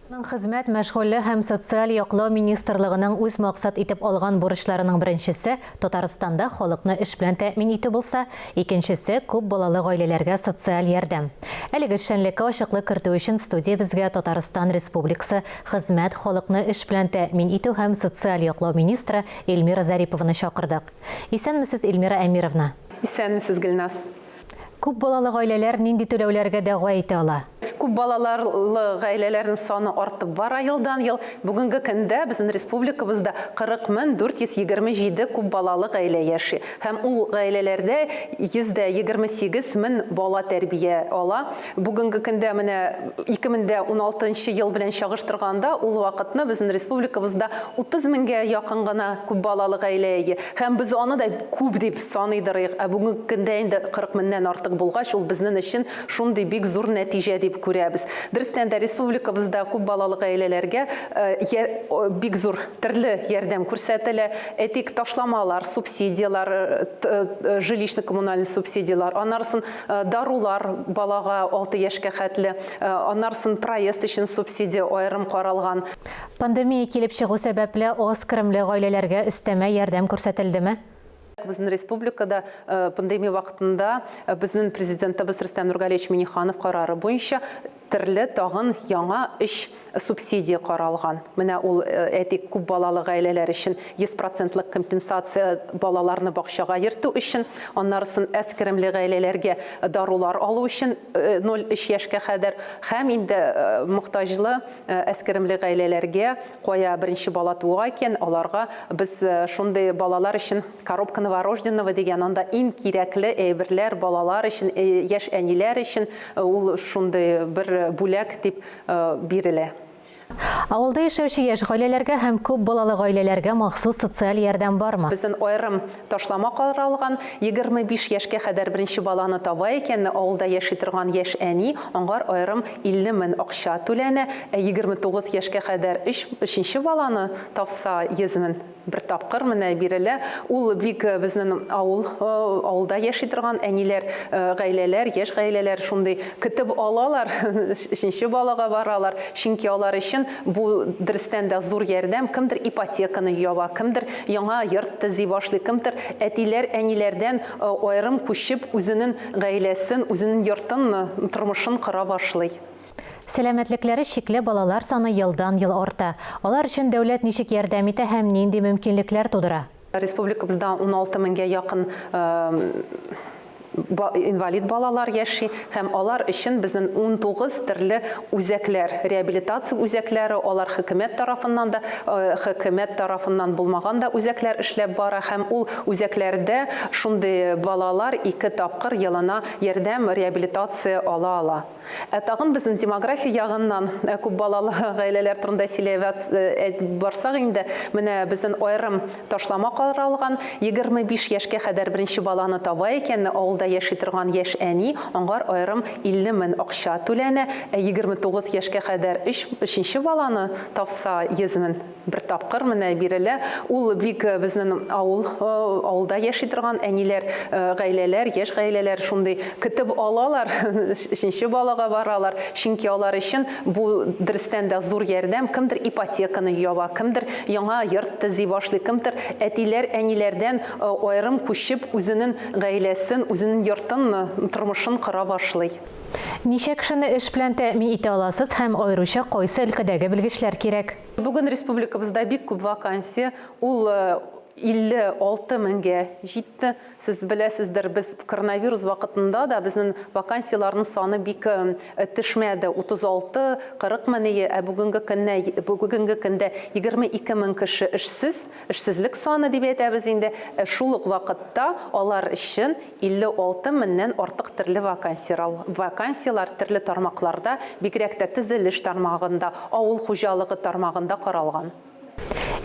Хезмәт мәшгульле һәм социаль яклау министрлыгының үз максат итеп алган бурычларының беренчесе Татарстанда халыкны эш белән тәэмин итү булса, икенчесе күп балалы гаиләләргә социаль ярдәм. Әлеге эшчәнлеккә ачыклык кертү өчен студиябезгә Татарстан Республикасы хезмәт, халыкны эш белән тәэмин итү һәм социаль яклау министры Эльмира Зарипованы чакырдык. Исәнмесез, Эльмира Әмировна? Исәнмесез, Гөлназ. Күп балалы гаиләләр нинди түләүләргә дәгъва итә ала? Күп балаларлы гаиләләрнең саны артып бара елдан-ел. Бүгенге көндә безнең республикабызда 40 427 күп балалы гаилә яши. Һәм ул гаиләләрдә 128 мең бала тәрбия ала. Бүгенге көндә менә 2016 ел белән чагыштырганда ул вакытны безнең республикабызда 30 меңгә якын гына күп балалы гаилә иде. Һәм без аны да күп дип саныйдырык. Бүгенге көндә инде 40 меңнән артык булгач, ул безнең өчен шундый бик зур нәтиҗә дип күрәбез. Дөрестән дә республикабызда күп балалы гаиләләргә бик зур төрле ярдәм күрсәтелә. Әйтик, ташламалар, субсидиялар, жилищно-коммунальный субсидиялар, аннарсын дарулар балага 6 яшькә хәтле, аннарсын проезд өчен субсидия аерым каралган. Пандемия килеп чыгу сәбәпле аз керемле гаиләләргә өстәмә ярдәм күрсәтелдеме? Безнең республикада пандемия вакытында безнең президентыбыз Рөстәм Нургалиевич Миңнеханов карары буенча төрле тагын яңа эш субсидия каралган. Менә ул әйтик, күп балалы гаиләләр өчен 100% компенсация балаларны бакчага йөртү өчен, аннарсын әскеремле гаиләләргә дарулар алу өчен 0-3 яшькә кадәр, һәм инде мохтаҗлы әскеремле гаиләләргә кая беренче бала туа икән, аларга без шундый балалар өчен коробка новорожденного дигән, анда иң кирәкле әйберләр балалар өчен, яшь әниләр өчен ул шундый бер бүләк дип бирелә. Авылда яшәүче яшь гаиләләргә һәм күп балалы гаиләләргә махсус социаль ярдәм бармы? Безнең аерым ташлама каралган, 25 яшькә кадәр беренче баланы таба икән, авылда яши торган яшь әни, аңар аерым 50 мең акча түләнә, 29 яшькә кадәр 3нче баланы тапса 100 мең бер тапкыр менә бирелә. Ул бик безнең авылда яши торган әниләр, гаиләләр, яшь гаиләләр шундый көтеп алалар, 3нче балага баралар, чөнки алар өчен бу дөрестән дә зур ярдәм. Кемдер ипотеканы яба, кемдер яңа йорт төзи башлый, кемдер әтиләр, әниләрдән аерым күчеп үзенең гаиләсен, үзенең йортын, тормышын кыра башлый. Сәламәтлекләре шикле балалар саны елдан-ел арта. Алар өчен дәүләт ничек ярдәм итә һәм нинди мөмкинлекләр тудыра? Республикабызда 16 меңгә якын инвалид балалар яши, һәм алар өчен безнең 19 төрле үзәкләр, реабилитация үзәкләре, алар хөкүмәт тарафыннан да, хөкүмәт тарафыннан булмаган да үзәкләр эшләп бара, һәм ул үзәкләрдә шундый балалар 2 тапкыр елына ярдәм, реабилитация ала. Тагын безнең демография ягыннан күп балалы гаиләләр турында сөйләп барсак инде, менә безнең аерым ташлама каралган, 25 яшькә кадәр беренче баланы таба икән, авылда яши торган яшь әни, аңар аерым 50 мең акча түләнә, 29 яшькә кадәр 3нче баланы тапса 100 мең бер тапкыр менә бирелә. Ул бик безнең авылда яши торган әниләр, гаиләләр, яшь гаиләләр шундый көтеп алалар, 3нче балага баралар, чөнки алар өчен бу дөрестән дә зур ярдәм. Кемдер ипотеканы яба, кемдер яңа йорт төзи башлый, кемдер әтиләр, әниләрдән аерым күчеп үзенең гаиләсен, үзенең йортын, тормышын кыра башлый. Ничә кешене эш белән тәэмин итә аласыз һәм аеруча кайсы өлкәдәге белгечләр кирәк? Бүген республикабызда бик күп вакансия, ул 56 меңгә җитте. Сез беләсездер, без коронавирус вакытында да безнең вакансияларның саны бик төшмәде. 36-40 меңгә, бүгенге көндә 22 мең кеше эшсез, эшсезлек саны дип әйтәбез инде. Шул ук вакытта алар өчен 56 меңнән артык төрле вакансиялар төрле тармакларда, бигрәк тә төзелеш тармагында, авыл хуҗалыгы тармагында каралган.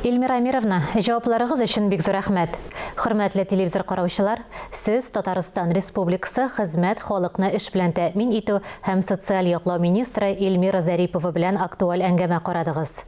Эльмира Әмировна, җавапларыгыз өчен бик зур рәхмәт. Хөрмәтле телевизор караучылар, сез Татарстан Республикасы хезмәт, халыкны эш белән тәэмин итү һәм социаль яклау министры Эльмира Зарипова белән актуаль әңгәмә карадыгыз.